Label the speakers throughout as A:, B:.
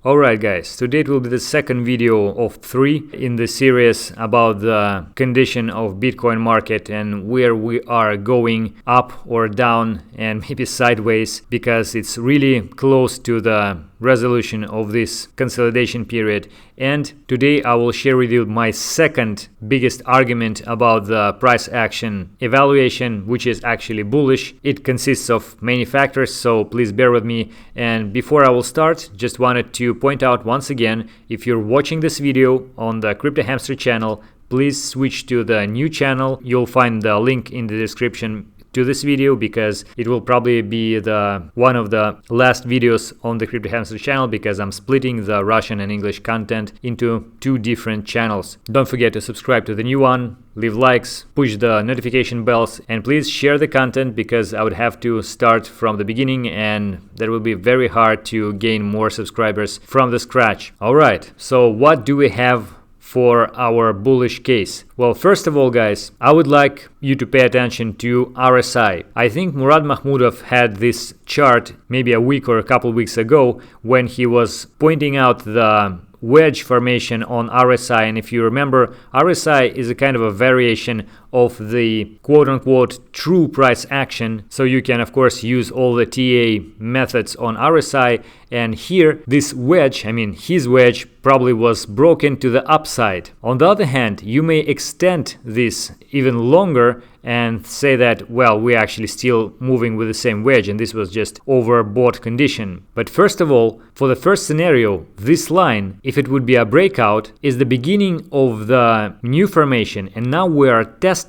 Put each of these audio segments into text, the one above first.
A: Alright guys, today it will be the second video of 3 in the series about the condition of Bitcoin market and where we are going up or down and maybe sideways, because it's really close to the resolution of this consolidation period. And today I will share with you my second biggest argument about the price action evaluation, which is actually bullish. It consists of many factors, so please bear with me. And before I will start, just wanted to point out once again, if you're watching this video on the Crypto Hamster channel, please switch to the new channel. You'll find the link in the description to this video, because it will probably be one of the last videos on the Crypto Hamster channel, because I'm splitting the Russian and English content into 2 different channels. Don't forget to subscribe to the new one, leave likes, push the notification bells, and please share the content, because I would have to start from the beginning and that will be very hard to gain more subscribers from the scratch. Alright, so what do we have for our bullish case? Well, first of all, guys, I would like you to pay attention to RSI. I think Murad Mahmudov had this chart maybe a week or a couple weeks ago when he was pointing out the wedge formation on RSI. And if you remember, RSI is a kind of a variation of the quote-unquote true price action. So you can of course use all the TA methods on RSI, and here this wedge, his wedge probably was broken to the upside. On the other hand, you may extend this even longer and say that, well, we're actually still moving with the same wedge and this was just overbought condition. But first of all, for the first scenario, this line, if it would be a breakout, is the beginning of the new formation, and now we are testing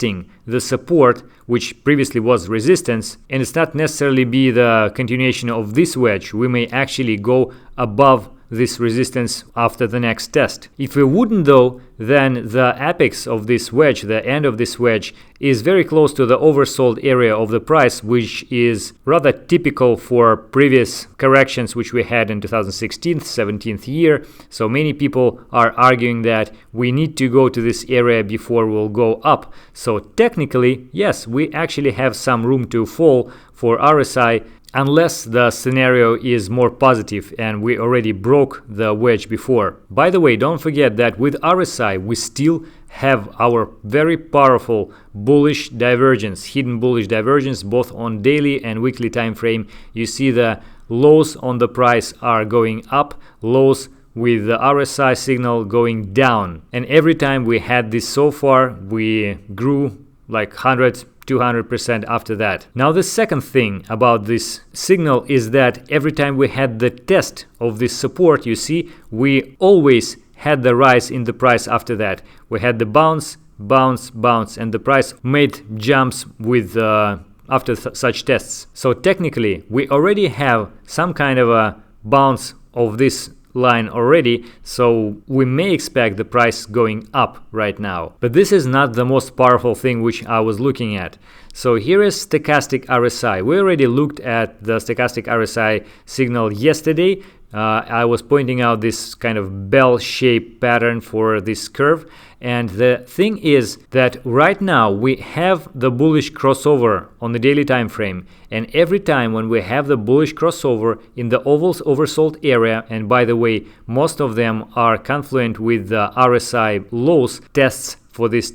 A: the support, which previously was resistance, and it's not necessarily be the continuation of this wedge. We may actually go above this resistance after the next test. If we wouldn't though, then the apex of this wedge, the end of this wedge, is very close to the oversold area of the price, which is rather typical for previous corrections which we had in 2016, 17th year. So many people are arguing that we need to go to this area before we'll go up. So technically, yes, we actually have some room to fall for RSI, unless the scenario is more positive and we already broke the wedge before. By the way, don't forget that with RSI we still have our very powerful bullish divergence, hidden bullish divergence, both on daily and weekly time frame. You see the lows on the price are going up, lows with the RSI signal going down. And every time we had this so far, we grew like 200% after that. Now the second thing about this signal is that every time we had the test of this support, you see, we always had the rise in the price after that. We had the bounce, and the price made jumps with after such tests. So technically we already have some kind of a bounce of this line already, so we may expect the price going up right now. But this is not the most powerful thing which I was looking at. So here is stochastic RSI. We already looked at the stochastic RSI signal yesterday. I was pointing out this kind of bell-shaped pattern for this curve. And the thing is that right now we have the bullish crossover on the daily time frame. And every time when we have the bullish crossover in the oversold area, and by the way, most of them are confluent with the RSI lows tests for this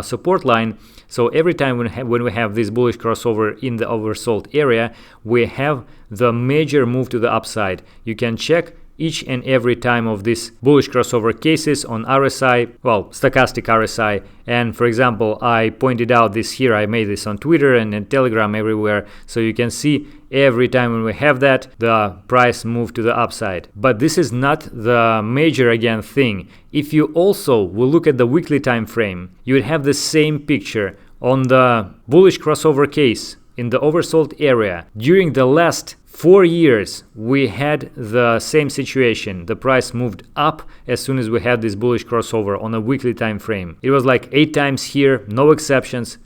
A: support line. So every time when we have this bullish crossover in the oversold area, we have the major move to the upside. You can check each and every time of this bullish crossover cases on RSI, well, stochastic RSI. And for example, I pointed out this here, I made this on Twitter and in Telegram, everywhere. So you can see every time when we have that, the price move to the upside. But this is not the major again thing. If you also will look at the weekly time frame, you would have the same picture on the bullish crossover case in the oversold area. During the last 4 years, we had the same situation. The price moved up as soon as we had this bullish crossover on a weekly time frame. It was like 8 times here, no exceptions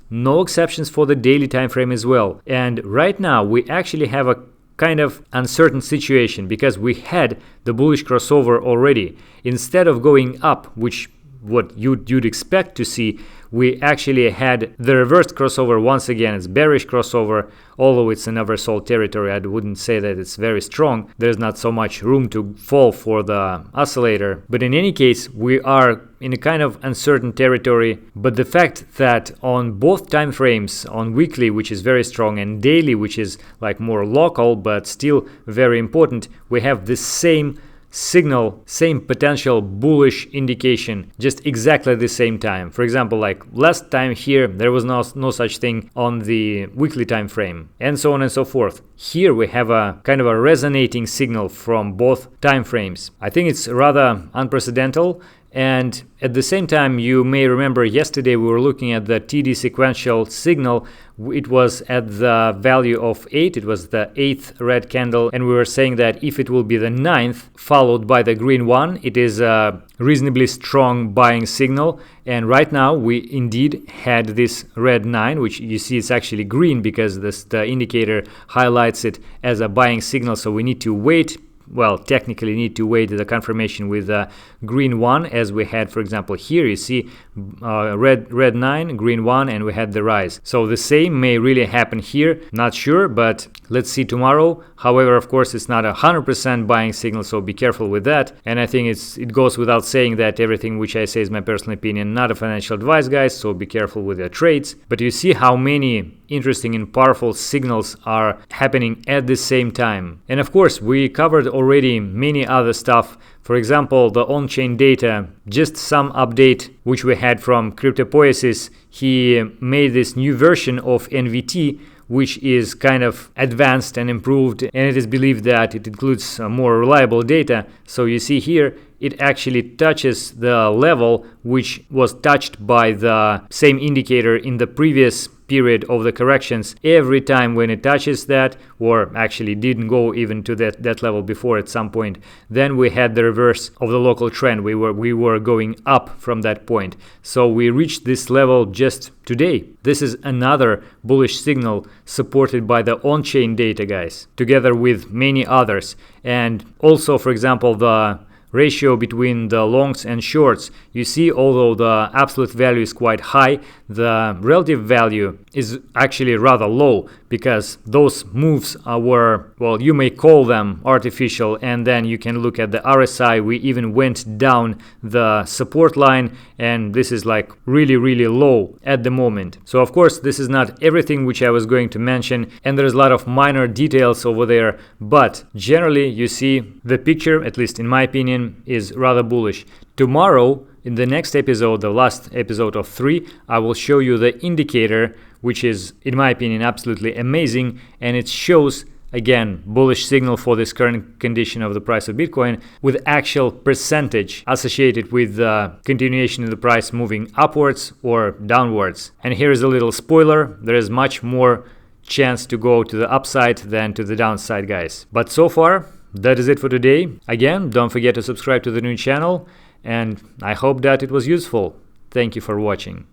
A: for the daily time frame as well. And right now we actually have a kind of uncertain situation, because we had the bullish crossover already. Instead of going up, which what you'd expect to see, we actually had the reversed crossover once again. It's bearish crossover, although it's an oversold territory. I wouldn't say that it's very strong. There's not so much room to fall for the oscillator. But in any case, we are in a kind of uncertain territory. But the fact that on both time frames, on weekly, which is very strong, and daily, which is like more local but still very important, we have the same signal, same potential bullish indication, just exactly the same time. For example, like last time here, there was no such thing on the weekly time frame, and so on and so forth. Here we have a kind of a resonating signal from both time frames. I think it's rather unprecedented. And at the same time, you may remember yesterday we were looking at the TD sequential signal. It was at the value of 8. It was the 8th red candle. And we were saying that if it will be the 9th followed by the green one, it is a reasonably strong buying signal. And right now we indeed had this red 9, which you see it's actually green because the indicator highlights it as a buying signal. So we need to wait. Well, technically need to wait the confirmation with the green 1, as we had, for example, here you see red 9, green 1, and we had the rise. So the same may really happen here, not sure, but let's see tomorrow. However, of course, it's not 100% buying signal, so be careful with that. And I think it goes without saying that everything which I say is my personal opinion, not a financial advice, guys, so be careful with your trades. But you see how many interesting and powerful signals are happening at the same time. And of course, we covered already many other stuff. For example, the on-chain data, just some update which we had from Cryptopoiesis. He made this new version of NVT, which is kind of advanced and improved, and it is believed that it includes more reliable data. So you see here, it actually touches the level which was touched by the same indicator in the previous period of the corrections. Every time when it touches that, or actually didn't go even to that level before at some point, then we had the reverse of the local trend. We were going up from that point. So we reached this level just today. This is another bullish signal supported by the on-chain data, guys, together with many others. And also, for example, the ratio between the longs and shorts, you see, although the absolute value is quite high, the relative value is actually rather low, because those moves were, well, you may call them artificial. And then you can look at the RSI. We even went down the support line, and this is like really low at the moment. So of course, this is not everything which I was going to mention, and there's a lot of minor details over there, but generally you see the picture, at least in my opinion, is rather bullish. Tomorrow, in the next episode, the last episode of 3, I will show you the indicator, which is, in my opinion, absolutely amazing, and it shows, again, bullish signal for this current condition of the price of Bitcoin, with actual percentage associated with the continuation of the price moving upwards or downwards. And here is a little spoiler, there is much more chance to go to the upside than to the downside, guys. But so far, that is it for today. Again, don't forget to subscribe to the new channel, and I hope that it was useful. Thank you for watching.